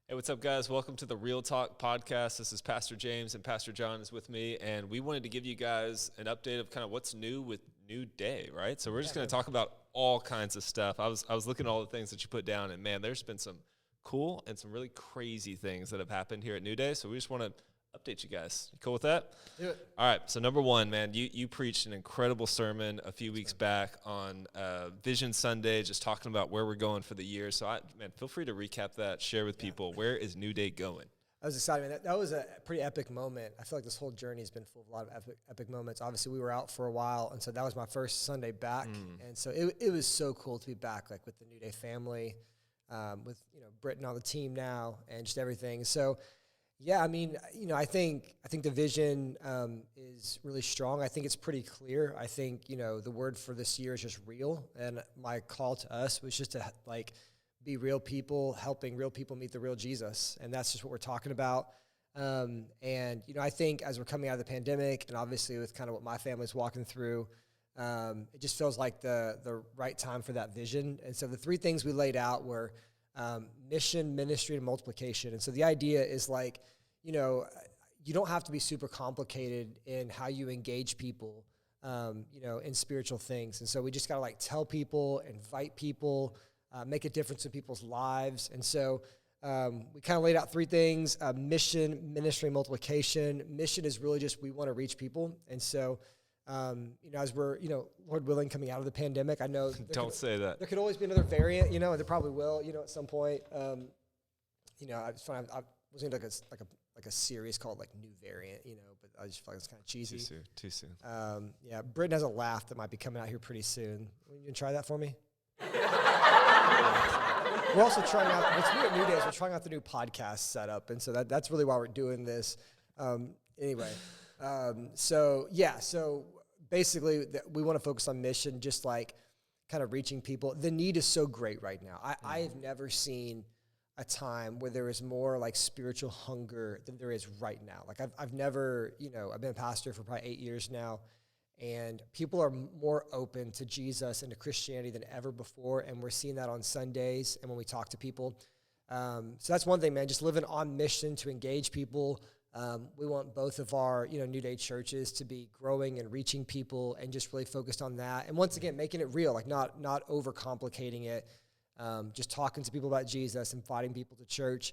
Hey, what's up, guys? Welcome to the Real Talk podcast. This is Pastor James, and Pastor John is with me, and we wanted to give you guys an update of kind of what's new with New Day, right? So we're just going to talk about all kinds of stuff. I was looking at all the things that you put down, and man, there's been some cool and some really crazy things that have happened here at New Day. So we just want to update you guys. You cool with that? Do it. All right. So number one, man, you preached an incredible sermon a few weeks back on Vision Sunday, just talking about where we're going for the year. So feel free to recap that, share with people. Where is New Day going? I was excited, man. That was a pretty epic moment. I feel like this whole journey has been full of a lot of epic moments. Obviously, we were out for a while, and so that was my first Sunday back. And so it was so cool to be back, like with the New Day family, with Britton on the team now, and just everything. So. Yeah, I mean, I think the vision is really strong. I think it's pretty clear. I think, the word for this year is just real. And my call to us was just to, be real people, helping real people meet the real Jesus. And that's just what we're talking about. I think as we're coming out of the pandemic, and obviously with kind of what my family's walking through, it just feels like the right time for that vision. And so the three things we laid out were mission, ministry, and multiplication. And so the idea is you don't have to be super complicated in how you engage people, in spiritual things. And so we just got to tell people, invite people, make a difference in people's lives. And so we kind of laid out three things: mission, ministry, multiplication. Mission is really just we want to reach people. And so as we're, Lord willing, coming out of the pandemic, I know Don't say that. There could always be another variant, and there probably will, at some point. I was going to do like a series called New Variant, but I just feel like it's kind of cheesy. Too soon. Britton has a laugh that might be coming out here pretty soon. You can try that for me? We're also trying out, what's new at New Day is we're trying out the new podcast setup, and so that's really why we're doing this. So basically we want to focus on mission, just kind of reaching people. The need is so great right now. I have never seen a time where there is more spiritual hunger than there is right now. I've never, I've been a pastor for probably 8 years now, and people are more open to Jesus and to Christianity than ever before, and we're seeing that on Sundays and when we talk to people. So that's one thing, man, just living on mission to engage people. We want both of our, New Day churches to be growing and reaching people and just really focused on that. And once again, making it real, not overcomplicating it, just talking to people about Jesus, inviting people to church.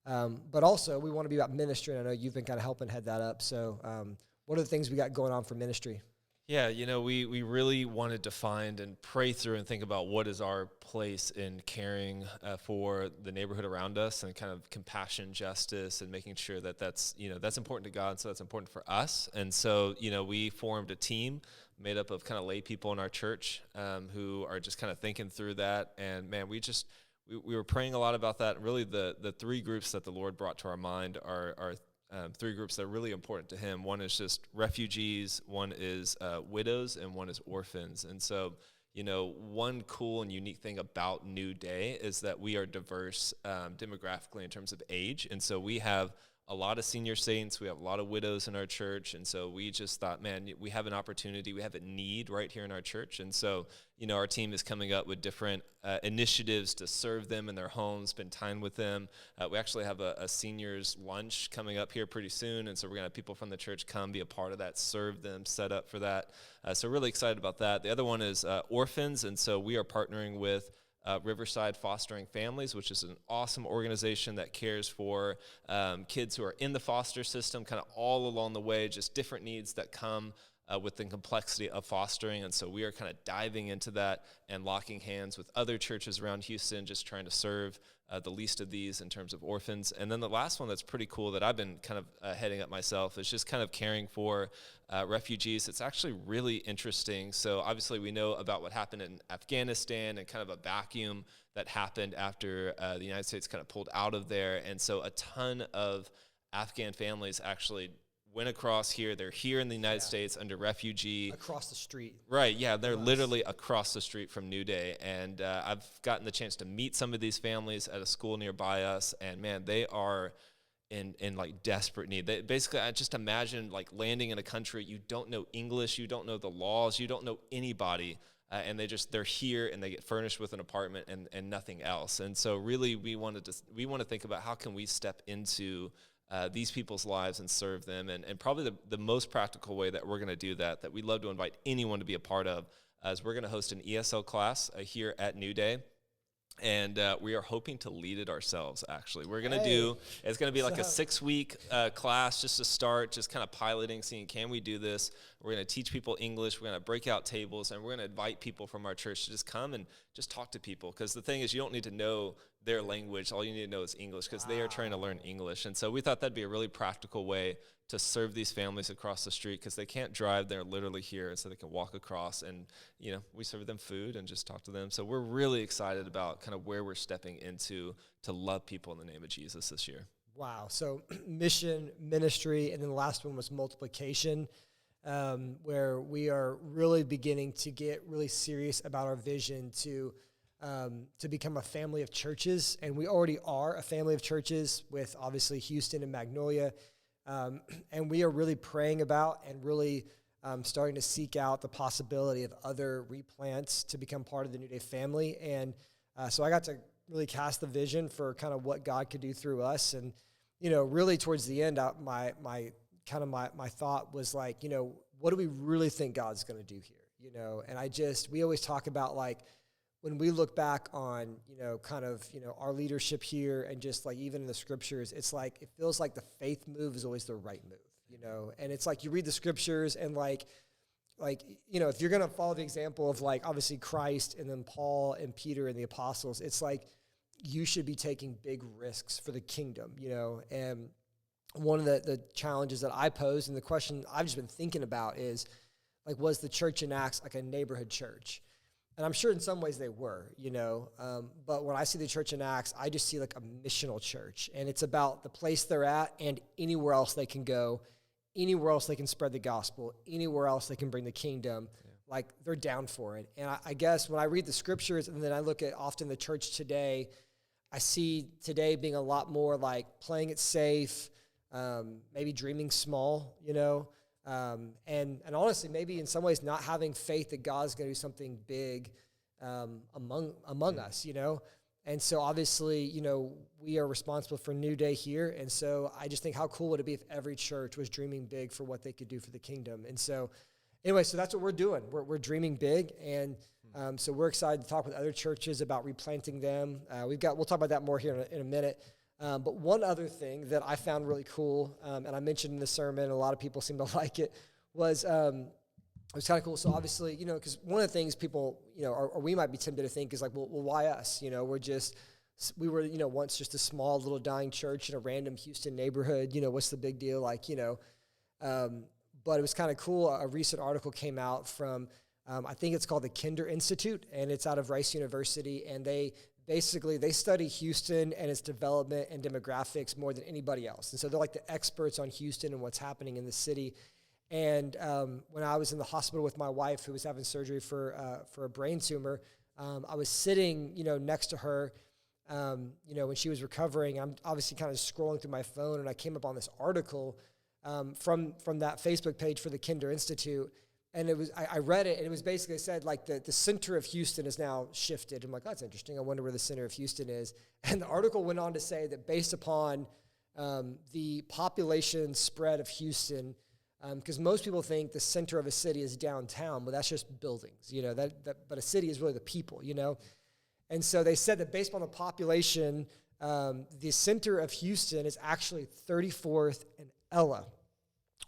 But also we want to be about ministry, and I know you've been kind of helping head that up. So what are the things we got going on for ministry? Yeah, we really wanted to find and pray through and think about what is our place in caring for the neighborhood around us, and kind of compassion, justice, and making sure that that's important to God, so that's important for us. And so, we formed a team made up of kind of lay people in our church who are just kind of thinking through that. And man, we were praying a lot about that. Really, the three groups that the Lord brought to our mind are three groups that are really important to him. One is just refugees, one is widows, and one is orphans. And so, one cool and unique thing about New Day is that we are diverse demographically in terms of age. And so we have a lot of senior saints, we have a lot of widows in our church, and so we just thought, man, we have an opportunity, we have a need right here in our church. And so, our team is coming up with different initiatives to serve them in their homes, spend time with them. We actually have a seniors lunch coming up here pretty soon, and so we're going to have people from the church come be a part of that, serve them, set up for that. So really excited about that. The other one is orphans, and so we are partnering with Riverside Fostering Families, which is an awesome organization that cares for kids who are in the foster system, kind of all along the way, just different needs that come with the complexity of fostering. And so we are kind of diving into that and locking hands with other churches around Houston, just trying to serve the least of these in terms of orphans. And then the last one that's pretty cool that I've been kind of heading up myself is just kind of caring for refugees. It's actually really interesting. So obviously we know about what happened in Afghanistan and kind of a vacuum that happened after the United States kind of pulled out of there. And so a ton of Afghan families actually went across here. They're here in the United States under refugee. Across the street. Right, yeah, they're literally across the street from New Day. And I've gotten the chance to meet some of these families at a school nearby us. And man, they are in desperate need. Basically, I just imagine landing in a country, you don't know English, you don't know the laws, you don't know anybody. and they're here and they get furnished with an apartment and nothing else. And so really we want to think about how can we step into these people's lives and serve them. And probably the most practical way that we're going to do that we'd love to invite anyone to be a part of, is we're going to host an ESL class here at New Day. And we are hoping to lead it ourselves, actually. We're going to it's going to be like a 6-week class just to start, just kind of piloting, seeing, can we do this? We're going to teach people English. We're going to break out tables, and we're going to invite people from our church to just come and just talk to people. Because the thing is, you don't need to know their language. All you need to know is English, because they are trying to learn English. And so we thought that'd be a really practical way to serve these families across the street, because they can't drive. They're literally here, and so they can walk across, and we serve them food and just talk to them. So we're really excited about kind of where we're stepping into to love people in the name of Jesus this year. Wow. So mission, ministry, and then the last one was multiplication, where we are really beginning to get really serious about our vision to become a family of churches. And we already are a family of churches with obviously Houston and Magnolia. And we are really praying about and really starting to seek out the possibility of other replants to become part of the New Day family. And so I got to really cast the vision for kind of what God could do through us. And, really towards the end, my thought was like, what do we really think God's going to do here? And we always talk about like, when we look back on, our leadership here and just like even in the scriptures, it's like, it feels like the faith move is always the right move, and it's like you read the scriptures and like, if you're going to follow the example of like, obviously Christ and then Paul and Peter and the apostles, it's like, you should be taking big risks for the kingdom, and one of the challenges that I pose and the question I've just been thinking about is like, was the church in Acts like a neighborhood church? And I'm sure in some ways they were, but when I see the church in Acts, I just see like a missional church, and it's about the place they're at and anywhere else they can go, anywhere else they can spread the gospel, anywhere else they can bring the kingdom, like they're down for it. And I guess when I read the scriptures and then I look at often the church today, I see today being a lot more like playing it safe, maybe dreaming small, and honestly, maybe in some ways not having faith that God's going to do something big among us, And so obviously, we are responsible for New Day here. And so I just think how cool would it be if every church was dreaming big for what they could do for the kingdom. And so anyway, so that's what we're doing. We're dreaming big. And so we're excited to talk with other churches about replanting them. We'll talk about that more here in a minute. But one other thing that I found really cool, and I mentioned in the sermon, a lot of people seem to like it, was it was kind of cool. So obviously, because one of the things people, or we might be tempted to think is like, well, why us? We were, once just a small little dying church in a random Houston neighborhood. What's the big deal? Like, but it was kind of cool. A recent article came out from, I think it's called the Kinder Institute, and it's out of Rice University, and they study Houston and its development and demographics more than anybody else. And so they're like the experts on Houston and what's happening in the city. And when I was in the hospital with my wife, who was having surgery for a brain tumor, I was sitting, next to her, when she was recovering. I'm obviously kind of scrolling through my phone, and I came up on this article from that Facebook page for the Kinder Institute. And I read it, and it was basically said, like, the center of Houston is now shifted. I'm like, oh, that's interesting. I wonder where the center of Houston is. And the article went on to say that based upon the population spread of Houston, because most people think the center of a city is downtown, but that's just buildings, but a city is really the people, And so they said that based upon the population, the center of Houston is actually 34th and Ella,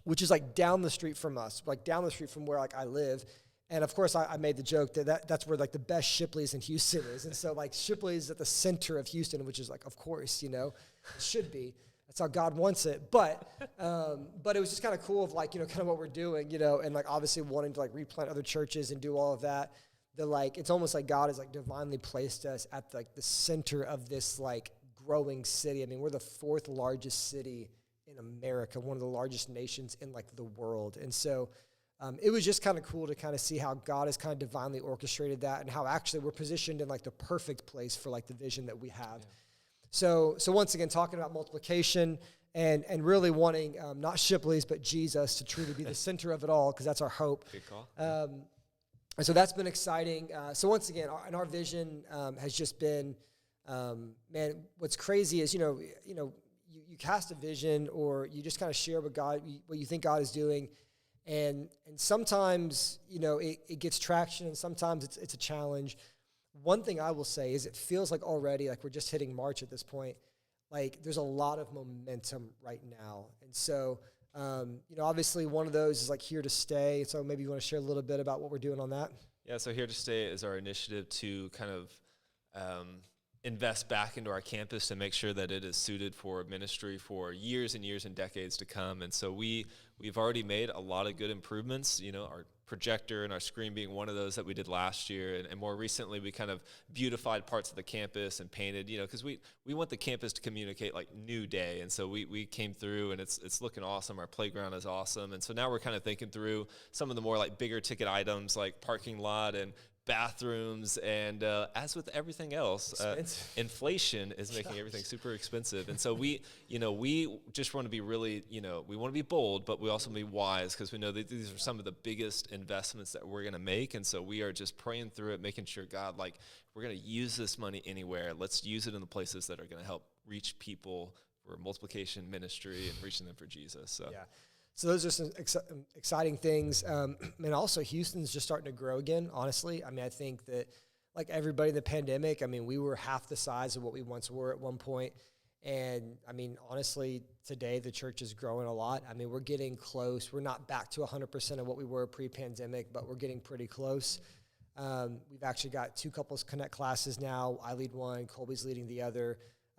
which is like down the street from us, like down the street from where like I live. And of course I made the joke that's where like the best Shipley's in Houston is. And so like Shipley's at the center of Houston, which is like, of course, it should be. That's how God wants it. But it was just kind of cool of like, kind of what we're doing, and like obviously wanting to like replant other churches and do all of that. It's almost like God has like divinely placed us at like the center of this like growing city. I mean, we're the 4th largest city in America, one of the largest nations in like the world. And so it was just kind of cool to kind of see how God has kind of divinely orchestrated that, and how actually we're positioned in like the perfect place for like the vision that we have. Yeah. So once again, talking about multiplication and really wanting not Shipley's, but Jesus to truly be the center of it all, because that's our hope. Good call. And so that's been exciting. So once again, our vision has just been, man, what's crazy is, you cast a vision or you just kind of share with God what you think God is doing. And sometimes, it gets traction and sometimes it's a challenge. One thing I will say is it feels like already, like we're just hitting March at this point, like there's a lot of momentum right now. And so, obviously one of those is like Here to Stay. So maybe you want to share a little bit about what we're doing on that. Yeah, so Here to Stay is our initiative to kind of invest back into our campus to make sure that it is suited for ministry for years and years and decades to come. And so we've already made a lot of good improvements, our projector and our screen being one of those that we did last year. And more recently, we kind of beautified parts of the campus and painted, because we want the campus to communicate like new day. And so we came through and it's looking awesome. Our playground is awesome. And so now we're kind of thinking through some of the more like bigger ticket items like parking lot and bathrooms, and as with everything else, inflation is making everything super expensive. And so we just want to be really, we want to be bold, but we also want to be wise because we know that these are some of the biggest investments that we're going to make. And so we are just praying through it, making sure, God, like, we're going to use this money anywhere. Let's use it in the places that are going to help reach people for multiplication ministry and reaching them for Jesus. So. Yeah. So those are some exciting things. And also Houston's just starting to grow again, honestly. I mean, I think that like everybody in the pandemic, I mean, we were half the size of what we once were at one point. And I mean, honestly, today the church is growing a lot. I mean, we're getting close. We're not back to 100% of what we were pre-pandemic, but we're getting pretty close. We've actually got 2 couples connect classes now. I lead one, Colby's leading the other.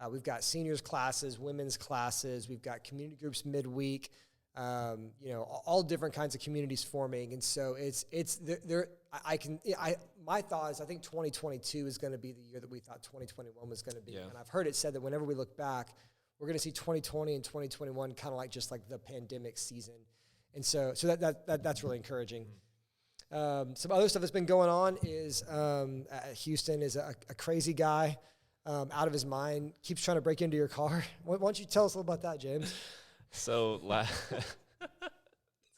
We've got seniors classes, women's classes. We've got community groups midweek. All different kinds of communities forming. And so my thought is I think 2022 is going to be the year that we thought 2021 was going to be. Yeah. And I've heard it said that whenever we look back, we're going to see 2020 and 2021 kind of like just like the pandemic season. And so that's really encouraging. Some other stuff that's been going on is Houston is a crazy guy out of his mind, keeps trying to break into your car. Why don't you tell us a little about that, James? So,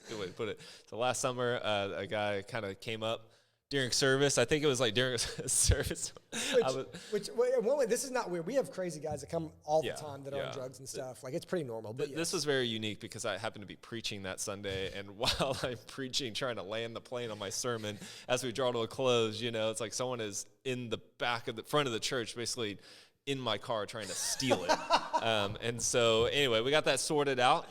good way to put it. So last summer, a guy kind of came up during service. I think it was like during service. This is not weird. We have crazy guys that come all the time that are on drugs and stuff. Like, it's pretty normal. But this was very unique because I happened to be preaching that Sunday. And while I'm preaching, trying to land the plane on my sermon, as we draw to a close, it's like someone is in the back of the front of the church, basically in my car trying to steal it. And so anyway, we got that sorted out,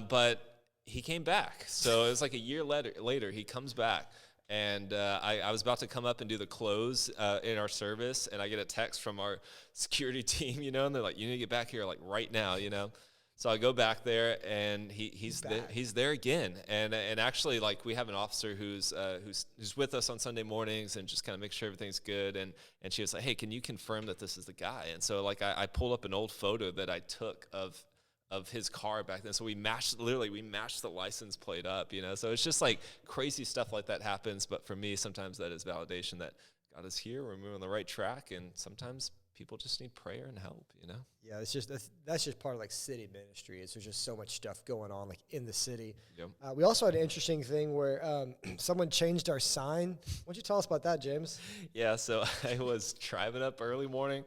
but he came back. So it was like a year later he comes back. And I was about to come up and do the close in our service, and I get a text from our security team, and they're like, you need to get back here like right now, So I go back there, and he's there again, and actually, like, we have an officer who's with us on Sunday mornings and just kind of make sure everything's good, and she was like, hey, can you confirm that this is the guy? And so like I pulled up an old photo that I took of his car back then, so we matched the license plate up, So it's just like crazy stuff like that happens, but for me, sometimes that is validation that God is here, we're moving on the right track, and sometimes people just need prayer and help, Yeah, that's just part of like city ministry. There's just so much stuff going on like in the city. Yep. We also had an interesting thing where someone changed our sign. Why don't you tell us about that, James? Yeah, so I was driving up early morning,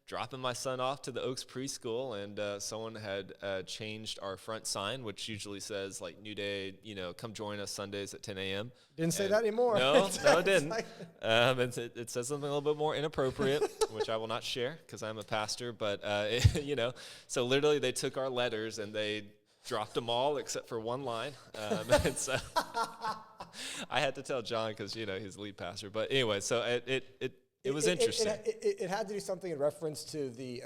dropping my son off to the Oaks preschool, and someone had changed our front sign, which usually says like New Day, come join us Sundays at 10 a.m. Didn't say that anymore. No, it didn't. It says something a little bit more inappropriate, which I will not share because I'm a pastor. But so literally they took our letters and they dropped them all except for one line, and so I had to tell John because he's the lead pastor. But anyway, so it was interesting. It had to do something in reference to the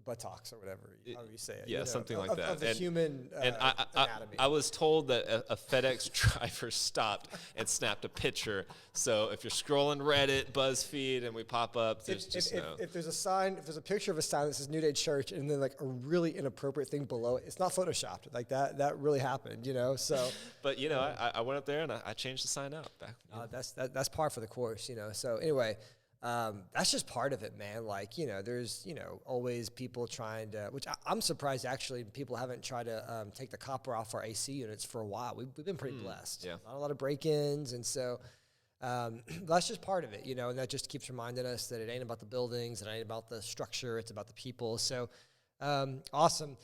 buttocks or whatever, however you say it. Yeah, something like that. Of the human anatomy. I was told that a FedEx driver stopped and snapped a picture. So if you're scrolling Reddit, BuzzFeed, and we pop up, there's if there's a sign, if there's a picture of a sign that says New Day Church, and then like a really inappropriate thing below it, it's not photoshopped. Like that really happened, So, but I went up there and I changed the sign out back. That's par for the course, So anyway. That's just part of it, man. Like, there's, always people trying to, which I'm surprised actually people haven't tried to take the copper off our AC units for a while. We've been pretty blessed. Yeah. Not a lot of break-ins. And so That's just part of it, and that just keeps reminding us that it ain't about the buildings, it ain't about the structure, it's about the people. So awesome.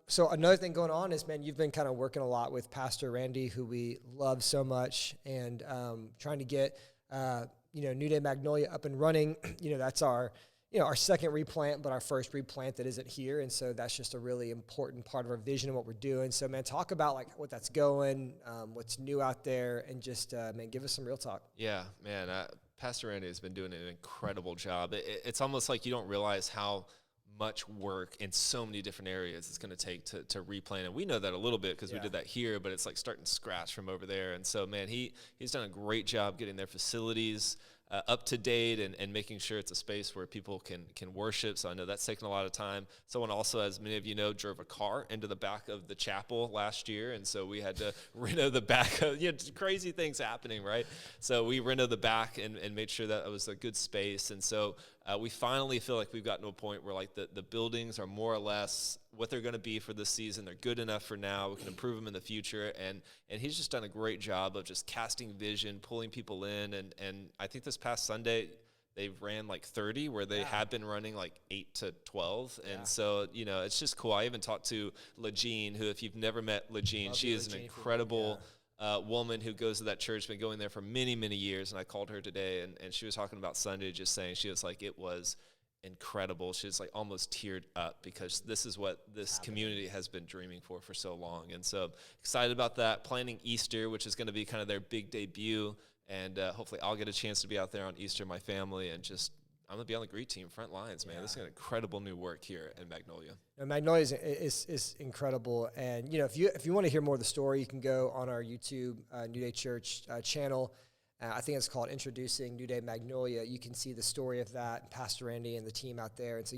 So another thing going on is, man, you've been kind of working a lot with Pastor Randy, who we love so much, and trying to get, New Day Magnolia up and running. That's our second replant, but our first replant that isn't here. And so that's just a really important part of our vision and what we're doing. So, man, talk about like what that's going, what's new out there, and just, man, give us some real talk. Yeah, man, Pastor Randy has been doing an incredible job. It's almost like you don't realize how much work in so many different areas it's going to take to replant. And we know that a little bit because we did that here, but it's like starting to scratch from over there. And so, man, he's done a great job getting their facilities up to date and making sure it's a space where people can worship. So I know that's taken a lot of time. Someone also, as many of you know, drove a car into the back of the chapel last year, and so we had to reno the back of, crazy things happening, right? So we reno the back and made sure that it was a good space. And so we finally feel like we've gotten to a point where like the buildings are more or less what they're going to be for this season. They're good enough for now. We can improve them in the future. And he's just done a great job of just casting vision, pulling people in. And I think this past Sunday, they ran like 30 where they had been running like 8 to 12. And so, it's just cool. I even talked to LaJean, who, if you've never met LaJean, she is an incredible woman who goes to that church, been going there for many, many years. And I called her today, and she was talking about Sunday, just saying she was like, it was incredible. She was like almost teared up because this is what this community has been dreaming for so long. And so excited about that. Planning Easter, which is going to be kind of their big debut. And hopefully I'll get a chance to be out there on Easter, my family, and just I'm going to be on the greet team, front lines, man. This is an incredible new work here in Magnolia. Magnolia is incredible. And, if you want to hear more of the story, you can go on our YouTube New Day Church channel. I think it's called Introducing New Day Magnolia. You can see the story of that, Pastor Randy and the team out there. And so,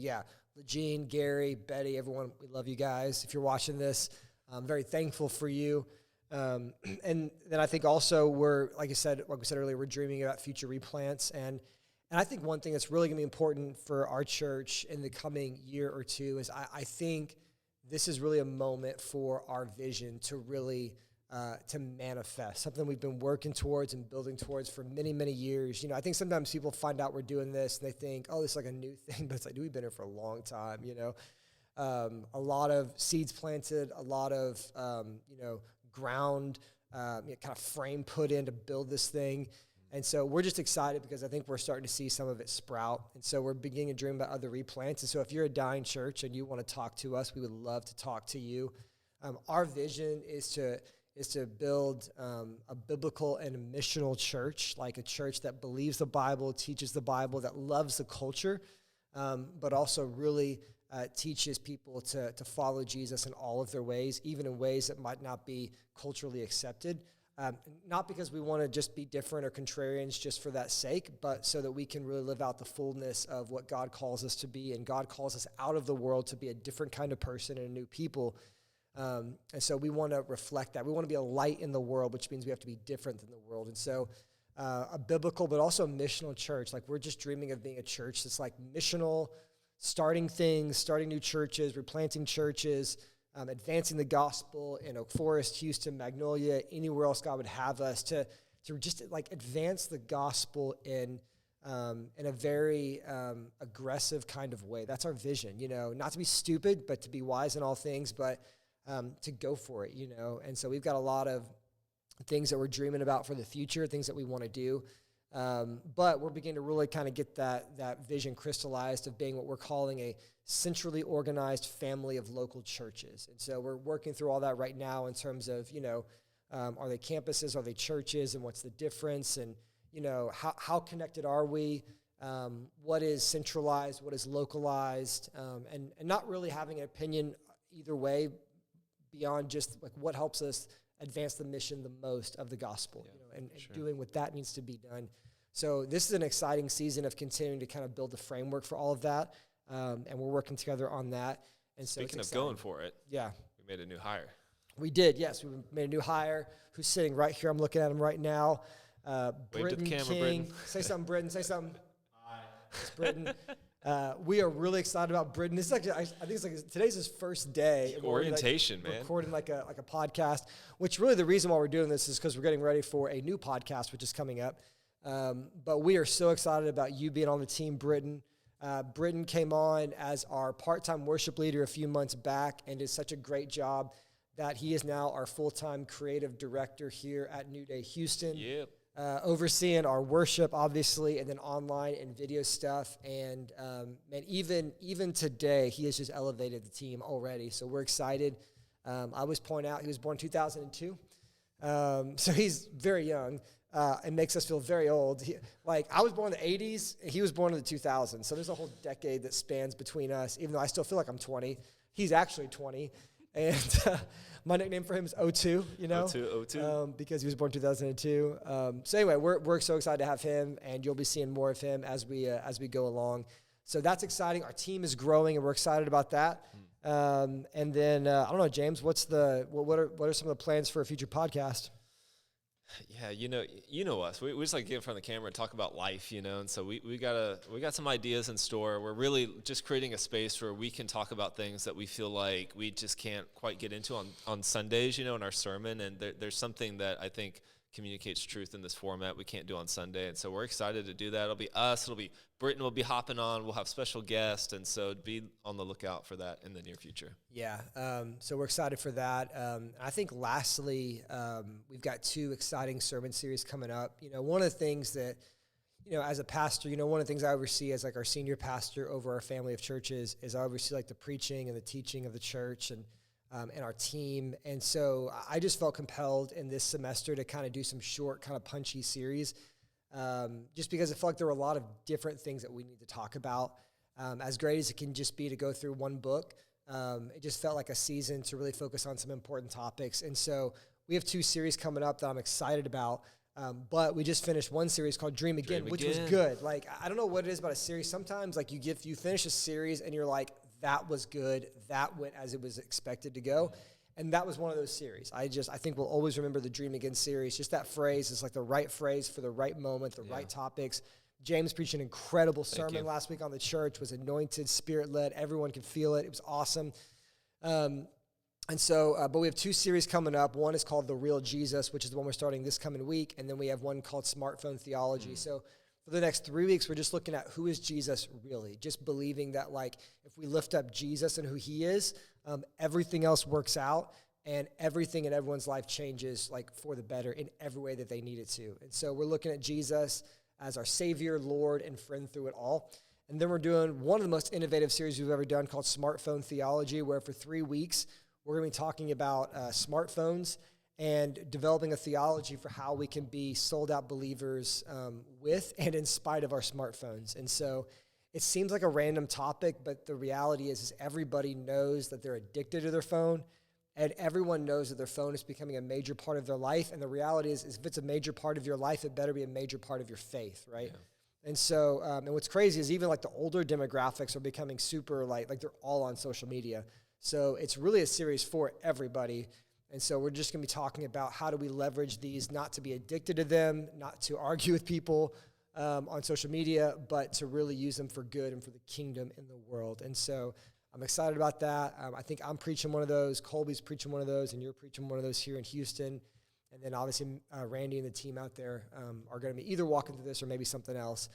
LaJean, Gary, Betty, everyone, we love you guys. If you're watching this, I'm very thankful for you. And then I think also we're, like we said earlier, we're dreaming about future replants. And I think one thing that's really going to be important for our church in the coming year or two is I think this is really a moment for our vision to really to manifest, something we've been working towards and building towards for many, many years. I think sometimes people find out we're doing this and they think, oh, this is like a new thing, but it's like, dude, we've been here for a long time, a lot of seeds planted, a lot of, ground, kind of frame put in to build this thing. And so we're just excited because I think we're starting to see some of it sprout. And so we're beginning to dream about other replants. And so if you're a dying church and you want to talk to us, we would love to talk to you. Our vision is to build a biblical and a missional church, like a church that believes the Bible, teaches the Bible, that loves the culture, but also really teaches people to follow Jesus in all of their ways, even in ways that might not be culturally accepted. Not because we want to just be different or contrarians just for that sake, but so that we can really live out the fullness of what God calls us to be. And God calls us out of the world to be a different kind of person and a new people. And so we want to reflect that. We want to be a light in the world, which means we have to be different than the world. And so a biblical, but also a missional church. Like, we're just dreaming of being a church that's like missional, starting things, starting new churches, replanting churches, advancing the gospel in Oak Forest, Houston, Magnolia, anywhere else God would have us to just like advance the gospel in a very aggressive kind of way. That's our vision, not to be stupid, but to be wise in all things, but to go for it, And so we've got a lot of things that we're dreaming about for the future, things that we want to do. But we're beginning to really kind of get that vision crystallized of being what we're calling a centrally organized family of local churches. And so we're working through all that right now in terms of, are they campuses, are they churches, and what's the difference? And, how connected are we? What is centralized? What is localized? And not really having an opinion either way beyond just like what helps us advance the mission the most of the gospel, and doing what that needs to be done. So this is an exciting season of continuing to kind of build the framework for all of that, and we're working together on that. And so speaking of going for it, we made a new hire. We did, yes. We made a new hire who's sitting right here. I'm looking at him right now. Wave to the camera, King. Britton. Say something, Britton. Say something. Hi. It's Britton. We are really excited about Britton. This is actually, I think it's like today's his first day. Orientation, man. Recording like a podcast, which really the reason why we're doing this is because we're getting ready for a new podcast, which is coming up. But we are so excited about you being on the team, Britton. Britton came on as our part-time worship leader a few months back and did such a great job that he is now our full-time creative director here at New Day Houston. Yep. Overseeing our worship, obviously, and then online and video stuff. And even today, he has just elevated the team already. So we're excited. I always point out he was born 2002. So he's very young. It makes us feel very old. I was born in the 80s, and he was born in the 2000s. So there's a whole decade that spans between us, even though I still feel like I'm 20. He's actually 20. And my nickname for him is O2, you know? O2. Because he was born 2002. So anyway, we're so excited to have him, and you'll be seeing more of him as we go along. So that's exciting. Our team is growing, and we're excited about that. And then, I don't know, James, what are some of the plans for a future podcast? Yeah, you know us. We just like get in front of the camera and talk about life, and so we got some ideas in store. We're really just creating a space where we can talk about things that we feel like we just can't quite get into on Sundays, in our sermon. And there's something that I think communicates truth in this format we can't do on Sunday. And so we're excited to do that. It'll be us. It'll be Britton will be hopping on. We'll have special guests. And so be on the lookout for that in the near future. Yeah. So we're excited for that. I think lastly, we've got 2 exciting sermon series coming up. One of the things that, as a pastor, one of the things I oversee as like our senior pastor over our family of churches is I oversee like the preaching and the teaching of the church and our team. And so I just felt compelled in this semester to kind of do some short, kind of punchy series, just because it felt like there were a lot of different things that we need to talk about. As great as it can just be to go through one book, it just felt like a season to really focus on some important topics. And so we have 2 series coming up that I'm excited about. But we just finished one series called Dream Again, which was good. Like, I don't know what it is about a series. Sometimes like you finish a series and you're like, that was good. That went as it was expected to go. And that was one of those series. I think we'll always remember the Dream Again series. Just that phrase is like the right phrase for the right moment, the right topics. James preached an incredible sermon last week on the church, was anointed, Spirit-led. Everyone could feel it. It was awesome. But we have 2 series coming up. One is called The Real Jesus, which is the one we're starting this coming week. And then we have one called Smartphone Theology. So for the next 3 weeks, we're just looking at who is Jesus really, just believing that like if we lift up Jesus and who he is, everything else works out and everything in everyone's life changes like for the better in every way that they need it to. And so we're looking at Jesus as our Savior, Lord, and friend through it all. And then we're doing one of the most innovative series we've ever done called Smartphone Theology, where for 3 weeks, we're going to be talking about smartphones and developing a theology for how we can be sold-out believers with and in spite of our smartphones. And so it seems like a random topic, but the reality is everybody knows that they're addicted to their phone, and everyone knows that their phone is becoming a major part of their life. And the reality is if it's a major part of your life, it better be a major part of your faith, right? Yeah. And so, and what's crazy is even like the older demographics are becoming super like they're all on social media. So it's really a series for everybody. And so we're just going to be talking about how do we leverage these, not to be addicted to them, not to argue with people on social media, but to really use them for good and for the kingdom in the world. And so I'm excited about that. I think I'm preaching one of those, Colby's preaching one of those, and you're preaching one of those here in Houston. And then obviously Randy and the team out there are going to be either walking through this or maybe something else.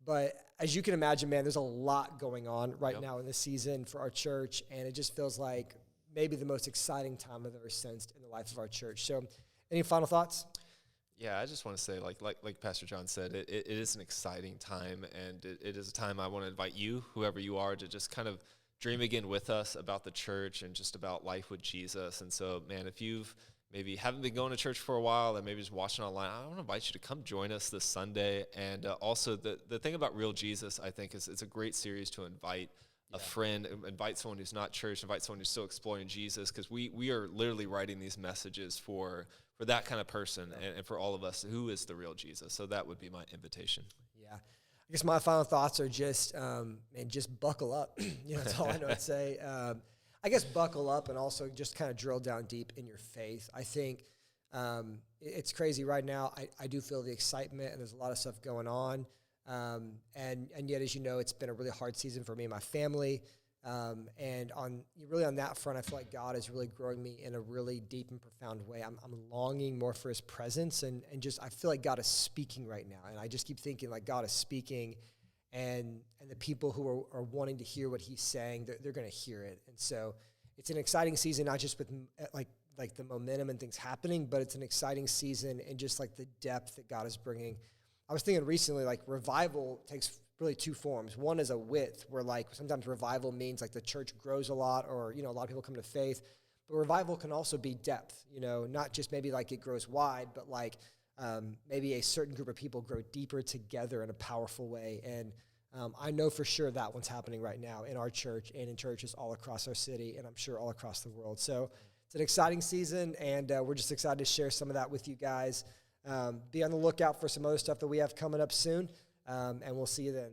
But as you can imagine, man, there's a lot going on right now in this season for our church, and it just feels like maybe the most exciting time I've ever sensed in the life of our church. So any final thoughts? Yeah, I just want to say, like Pastor John said, it is an exciting time, and it is a time I want to invite you, whoever you are, to just kind of dream again with us about the church and just about life with Jesus. And so, man, if you've maybe haven't been going to church for a while and maybe just watching online, I want to invite you to come join us this Sunday. And also the thing about Real Jesus, I think, is it's a great series to invite a friend, invite someone who's not church, invite someone who's still exploring Jesus, because we are literally writing these messages for that kind of person and for all of us who is the real Jesus. So that would be my invitation. Yeah. I guess my final thoughts are just, just buckle up. That's all I know to say. I guess buckle up and also just kind of drill down deep in your faith. I think it's crazy right now. I do feel the excitement and there's a lot of stuff going on. And yet, as you know, it's been a really hard season for me and my family. And on that front, I feel like God is really growing me in a really deep and profound way. I'm longing more for his presence, and just I feel like God is speaking right now. And I just keep thinking like God is speaking, and the people who are wanting to hear what he's saying, they're going to hear it. And so it's an exciting season, not just with like the momentum and things happening, but it's an exciting season and just like the depth that God is bringing. I was thinking recently, like revival takes really two forms. One is a width, where like sometimes revival means like the church grows a lot, or, a lot of people come to faith. But revival can also be depth, not just maybe like it grows wide, but like maybe a certain group of people grow deeper together in a powerful way. And I know for sure that one's happening right now in our church and in churches all across our city, and I'm sure all across the world. So it's an exciting season, and we're just excited to share some of that with you guys. Be on the lookout for some other stuff that we have coming up soon, and we'll see you then.